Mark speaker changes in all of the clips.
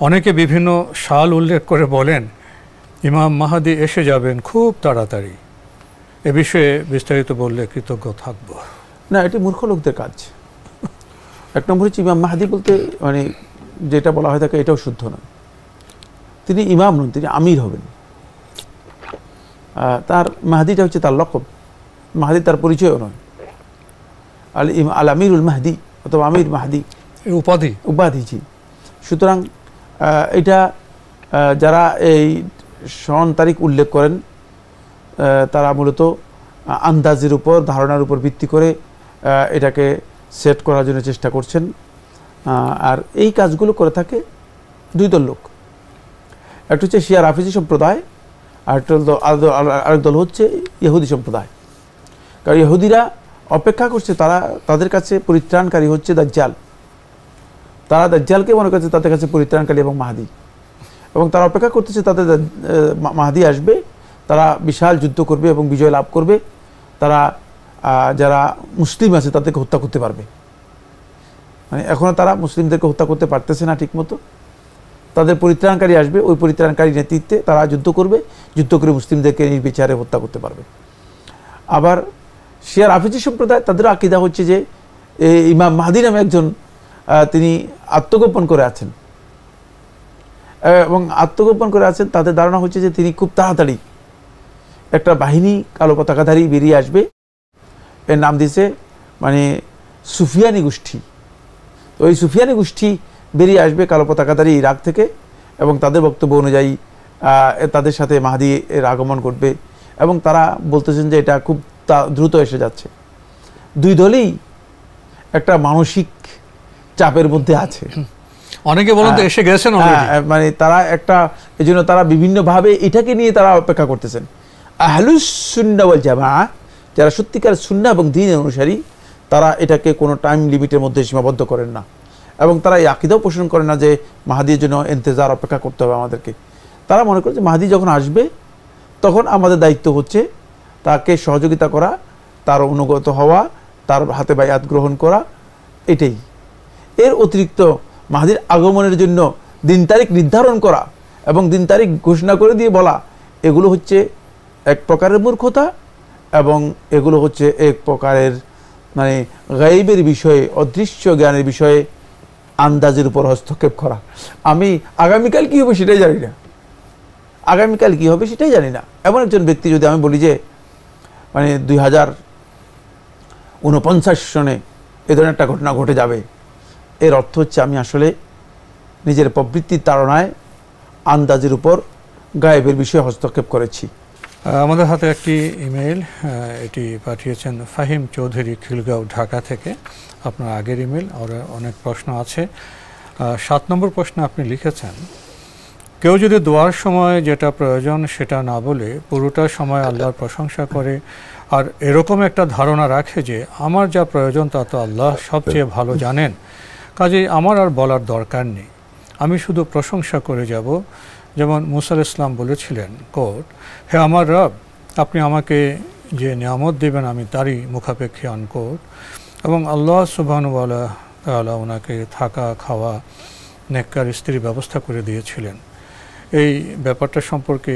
Speaker 1: অনেকে বিভিন্ন সাল উল্লেখ করে বলেন ইমাম মাহদী এসে যাবেন খুব তাড়াতাড়ি। এ বিষয়ে বিস্তারিত বললে কৃতজ্ঞ থাকব।
Speaker 2: না, এটি মূর্খ লোকদের কাজ। এক নম্বর হচ্ছে ইমাম মাহদী বলতে মানে যেটা বলা হয় থাকে এটাও শুদ্ধ নয়। তিনি ইমাম নন, তিনি আমির হবেন। তার মাহদিটা হচ্ছে তার লকব, মাহদি তার পরিচয়ও নয়। আল আমিরুল মাহদি অথবা আমির মাহদি উপাধি জি। সুতরাং এটা যারা এই সন তারিখ উল্লেখ করেন তারা মূলত আন্দাজের উপর, ধারণার উপর ভিত্তি করে এটাকে সেট করার জন্য চেষ্টা করছেন। আর এই কাজগুলো করে থাকে দুই দল লোক। একটা হচ্ছে শিয়া রাফিজি সম্প্রদায়, আরেক দল হচ্ছে ইহুদি সম্প্রদায়। কারণ ইহুদিরা অপেক্ষা করছে, তাদের কাছে পরিত্রাণকারী হচ্ছে দাজ্জাল। তারা দাজ্জালকে মনে করছে তাদের কাছে পরিত্রাণকারী এবং মাহদী, এবং তারা অপেক্ষা করতেছে তাদের মাহদী আসবে, তারা বিশাল যুদ্ধ করবে এবং বিজয় লাভ করবে। তারা যারা মুসলিম আছে তাদেরকে হত্যা করতে পারবে। মানে এখনও তারা মুসলিমদেরকে হত্যা করতে পারতেছে না ঠিক মতো। তাদের পরিত্রাণকারী আসবে, ওই পরিত্রাণকারী নেতৃত্বে তারা যুদ্ধ করবে, যুদ্ধ করে মুসলিমদেরকে নির্বিচারে হত্যা করতে পারবে। আবার শিয়া রাফিজি সম্প্রদায়, তাদের আকীদা হচ্ছে যে ইমাম মাহদী নামে একজন তিনি আত্মগোপন করে আছেন, এবং আত্মগোপন করে আছেন তাদের ধারণা হচ্ছে যে তিনি খুব তাড়াতাড়ি একটা বাহিনী কালো পতাকাধারী বেরিয়ে আসবে। এর নাম দিয়েছে মানে সুফিয়ানি গোষ্ঠী। তো ওই সুফিয়ানি গোষ্ঠী বেরিয়ে আসবে কালো পতাকাধারী ইরাক থেকে, এবং তাদের বক্তব্য অনুযায়ী তাদের সাথে মাহদী এর আগমন ঘটবে। এবং তারা বলতেছেন যে এটা খুব দ্রুত এসে যাচ্ছে। দুই দলই একটা মানসিক চাপের মধ্যে আছে।
Speaker 1: অনেকে বলেন তো এসে গেছেন
Speaker 2: মানে তারা একটা, এই জন্য তারা বিভিন্নভাবে এটাকে নিয়ে তারা অপেক্ষা করতেছেন। আহলুস সুন্নাহ ওয়াল জামাআহ, যারা সত্যিকার সুন্নাহ এবং দ্বীনের অনুসারী, তারা এটাকে কোনো টাইম লিমিটের মধ্যে সীমাবদ্ধ করেন না, এবং তারা এই আকীদাও পোষণ করে না যে মাহদীর জন্য ইন্তজার অপেক্ষা করতে হবে আমাদেরকে। তারা মনে করে যে মাহদী যখন আসবে তখন আমাদের দায়িত্ব হচ্ছে তাকে সহযোগিতা করা, তার অনুগত হওয়া, তার হাতে বায়াত গ্রহণ করা, এটাই। এর অতিরিক্ত মাহদীর আগমনের জন্য দিন তারিখ নির্ধারণ করা এবং দিন তারিখ ঘোষণা করে দিয়ে বলা, এগুলো হচ্ছে এক প্রকারের মূর্খতা, এবং এগুলো হচ্ছে এক প্রকারের মানে গায়েবের বিষয়ে, অদৃশ্য জ্ঞানের বিষয়ে আন্দাজের উপর হস্তক্ষেপ করা। আমি আগামীকাল কী হবে সেটাই জানি না, আগামীকাল কী হবে সেটাই জানি না। এমন একজন ব্যক্তি যদি আমি বলি যে মানে 2049 সনে এ ধরনের একটা ঘটনা ঘটে যাবে, এর অর্থ হচ্ছে আমি আসলে নিজের প্রবৃত্তির তাড়নায় আন্দাজের উপর গায়েবের বিষয়ে হস্তক্ষেপ করেছি।
Speaker 1: আমাদের হাতে একটি ইমেইল, এটি পাঠিয়েছেন ফাহিম চৌধুরী, খিলগাঁও, ঢাকা থেকে। আপনার আগের ইমেল, আর অনেক প্রশ্ন আছে। 7 নম্বর প্রশ্ন আপনি লিখেছেন, কেউ যদি দোয়ার সময় যেটা প্রয়োজন সেটা না বলে পুরোটা সময় আল্লাহর প্রশংসা করে, আর এরকম একটা ধারণা রাখে যে আমার যা প্রয়োজন তা তো আল্লাহ সবচেয়ে ভালো জানেন, কাজেই আমার আর বলার দরকার নেই, আমি শুধু প্রশংসা করে যাব। যেমন মুসা আলাইহিস সালাম বলেছিলেন, কোট, হে আমার রব, আপনি আমাকে যে নিয়ামত দেবেন আমি তারই মুখাপেক্ষী, আনকোট। এবং আল্লাহ সুবহানাহু ওয়া তাআলা ওনাকে থাকা, খাওয়া, নেককার স্ত্রীর ব্যবস্থা করে দিয়েছিলেন। এই ব্যাপারটা সম্পর্কে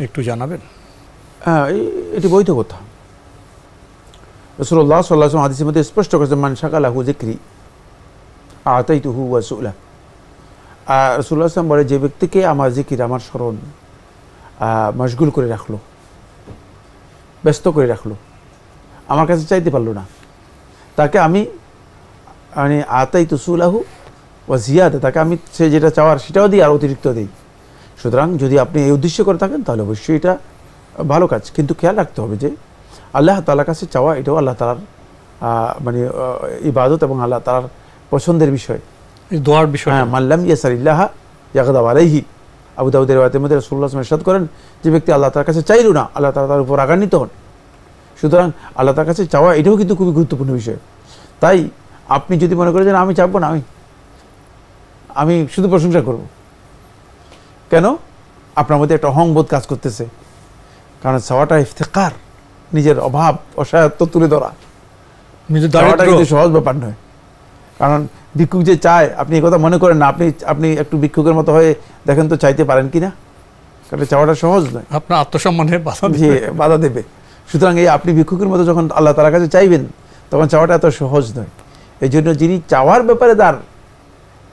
Speaker 1: একটু জানাবেন।
Speaker 2: হ্যাঁ, এটি বৈধ কথা। রাসূলুল্লাহ সাল্লাল্লাহু আলাইহি ওয়াসাল্লাম হাদিসের মধ্যে স্পষ্ট করেছেন, মান শাগালাহু যিকরি আতাইতুহু ওয়া সুলা। রাসূলুল্লাহ সাল্লাল্লাহু আলাইহি ওয়াসাল্লাম বলে, যে ব্যক্তিকে আমার জিকির, আমার স্মরণ মশগুল করে রাখলো, ব্যস্ত করে রাখলো, আমার কাছে চাইতে পারলো না, তাকে আমি মানে আতাইতু সুলাহু ওয়া জিয়াদা, তাকে আমি সে যেটা চাওয়ার সেটাও দিই আর অতিরিক্ত দিই। সুতরাং যদি আপনি এই উদ্দেশ্য করে থাকেন তাহলে অবশ্যই এটা ভালো কাজ, কিন্তু খেয়াল রাখতে হবে যে আল্লাহ তাআলার কাছে চাওয়া এটাও আল্লাহ তাআলার মানে ইবাদত এবং আল্লাহ তাআলার পছন্দের বিষয়,
Speaker 1: দোয়ার বিষয়।
Speaker 2: হ্যাঁ, মাল্লাম ইয়াসারিল্লাহ ইয়াগদাব আলাইহি। আবু দাউদের riwayat-এর মধ্যে রাসূলুল্লাহ সাল্লাল্লাহু আলাইহি ওয়াসাল্লাম ইরশাদ করেন, যে ব্যক্তি আল্লাহ তাআলার কাছে চাইল না, আল্লাহ তাআলা তার উপর রাগান্বিত হন। সুতরাং আল্লাহ তাআলার কাছে চাওয়া এটাও কিন্তু খুবই গুরুত্বপূর্ণ বিষয়। তাই আপনি যদি মনে করেন যে আমি চাইবো না, আমি শুধু প্রশংসা করব, কেন? আপনার মধ্যে একটা অহংবোধ কাজ করতেছে। কারণ চাওয়াটা ইফতেকার, নিজের অভাব অসহায়ত্ব তুলে ধরা, চাওয়াটা কিন্তু সহজ ব্যাপার নয়। কারণ ভিক্ষুক যে চায়, আপনি এই কথা মনে করেন না, আপনি একটু ভিক্ষুকের মতো হয়ে দেখেন তো চাইতে পারেন কিনা, কারণ চাওয়াটা সহজ নয়,
Speaker 1: আপনার আত্মসম্মানের
Speaker 2: বাধা দেবে। সুতরাং এই আপনি ভিক্ষুকের মতো যখন আল্লাহ তাআলার কাছে চাইবেন তখন চাওয়াটা এত সহজ নয়। এই জন্য যিনি চাওয়ার ব্যাপারে তার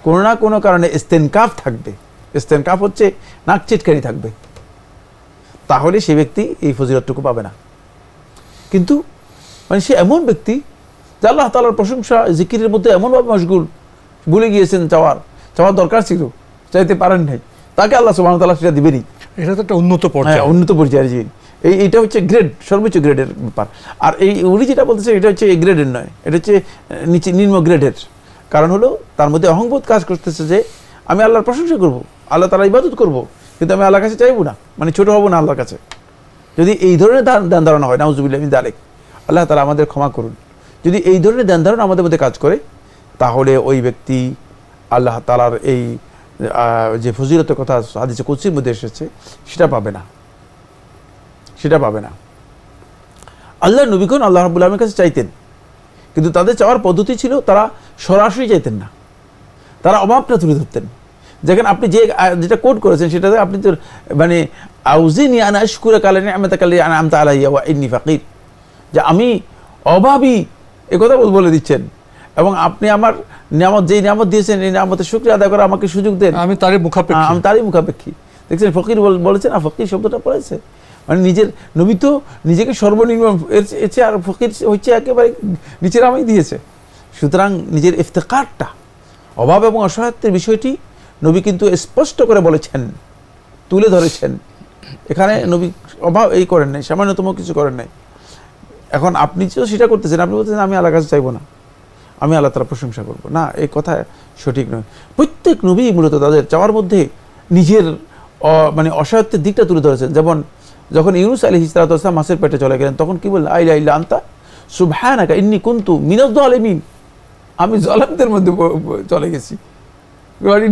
Speaker 2: কোনো না কোনো কারণে ইস্তেনকাফ থাকবে, ইস্তেনকাফ হচ্ছে নাক চিটকানি থাকবে, তাহলে সে ব্যক্তি এই ফজিলতটুকু পাবে না। কিন্তু মানে সে এমন ব্যক্তি যে আল্লাহ তাআলার প্রশংসা জিকিরের মধ্যে এমনভাবে মশগুল, ভুলে গিয়েছেন চাওয়ার দরকার ছিল, চাইতে পারেন নাই, তাকে আল্লাহ সুবহানাহু ওয়া তাআলা সেটা দিবেনই।
Speaker 1: এটা তো একটা উন্নত পর্যায়ে,
Speaker 2: উন্নত পর্যায়ের জি, এইটা হচ্ছে গ্রেড, সর্বোচ্চ গ্রেডের ব্যাপার। আর এই উনি যেটা বলতেছে এটা হচ্ছে এই গ্রেডের নয়, এটা হচ্ছে নিম্ন গ্রেডের। কারণ হলো তার মধ্যে অহংবোধ কাজ করতেছে যে আমি আল্লাহর প্রশংসা করব, আল্লাহ তাআলার ইবাদত করব, কিন্তু আমি আল্লাহর কাছে চাইবো না, মানে ছোট হব না আল্লাহর কাছে। যদি এই ধরনের ধ্যান ধারণা হয়, নাউযুবিল্লাহি মিন যালিক, আল্লাহ তাআলা আমাদের ক্ষমা করুন, যদি এই ধরনের ধ্যান ধারণা আমাদের মধ্যে কাজ করে, তাহলে ওই ব্যক্তি আল্লাহ তাআলার এই যে ফজিলতের কথা হাদিসে কুদসির মধ্যে এসেছে সেটা পাবে না, সেটা পাবে না। আল্লাহর নবীগণ আল্লাহ রাব্বুল আলামিনের কাছে চাইতেন, কিন্তু তাদের চাওয়ার পদ্ধতি ছিল তারা সরাসরি চাইতেন না, তারা অভাবটা তুলে ধরতেন। যেখানে আপনি যেটা কোট করেছেন সেটাতে আপনি তো মানে আউজিনি আন আশকুরাকা আলা নি'মাতিকা আল্লাতী আন'আমতা আলাইয়া ওয়া ইন্নী ফাকির, যে আমি অভাবী এ কথা বলে দিচ্ছেন, এবং আপনি আমার নিয়ামত, যেই নিয়ামত দিয়েছেন এই নিয়ামতের শুকরিয়া আদায় করা আমাকে সুযোগ দেন, আমি তারই মুখাপেক্ষী। দেখছেন ফকির বলেছেন, ফকির শব্দটা পড়েছে, মানে নিজের নবী তো নিজেকে সর্বনিম্ন এসে, আর ফকির হচ্ছে একেবারে নিচের আমি দিয়েছে। সুতরাং নিজের ইফতেকারটা, অভাব এবং অসহায়ত্বের বিষয়টি নবী কিন্তু স্পষ্ট করে বলেছেন, তুলে ধরেছেন। এখানে নবী অভাব এই করেন নাই, সামান্যতম কিছু করেন নাই। এখন আপনি তো সেটা করতেছেন, আপনি বলতেছেন আমি আল্লাহর কাছে চাইবো না, আমি আল্লাহ তাআলার প্রশংসা করবো না, এই কথা সঠিক নয়। প্রত্যেক নবী মূলত তাদের চাওয়ার মধ্যে নিজের মানে অসহায়ত্বের দিকটা তুলে ধরেছেন। যেমন যখন ইউনূস আলাইহিস সালাতু ওয়াস সালাম মাছের পেটে চলে গেলেন, তখন কি বললেন? লা ইলাহা ইল্লা আনতা সুবহানাকা ইন্নী কুনতু মিনাজ জালিমিন, আমি জালেমদের মধ্যে চলে গেছি।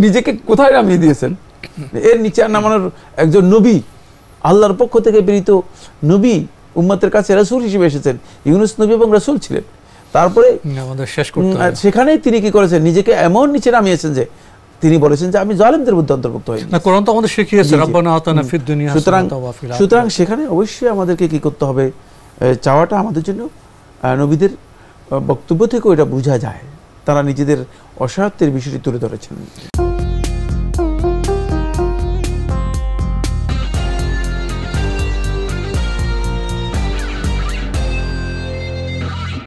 Speaker 2: নিজেকে কোথায় নামিয়ে দিয়েছেন? এর নিচে আর নামানোর একজন নবী, আল্লাহর পক্ষ থেকে প্রেরিত নবী, উম্মতের কাছে রাসূল হিসেবে এসেছেন। ইউনূস নবী এবং রাসূল ছিলেন। তারপরে আমাদের শেষ করতে হবে, সেখানেই তিনি কি করেছেন? নিজেকে এমন নিচে নামিয়েছেন যে তিনি বলেছেন যে আমি জালেমদের মধ্যে অন্তর্ভুক্ত হই। না, কোরআন তো আমাদের শিখিয়েছে রব্বানা আতানা ফিদ দুনিয়া হাসানাতাও ওয়া ফিল আখিরাতি। সুতরাং সেখানে অবশ্যই আমাদেরকে কি করতে হবে? চাওয়াটা আমাদের জন্য নবীদের বক্তব্য থেকে এটা বোঝা যায়, তারা নিজেদের অসহায়ত্বের বিষয়টি তুলে ধরেছেন।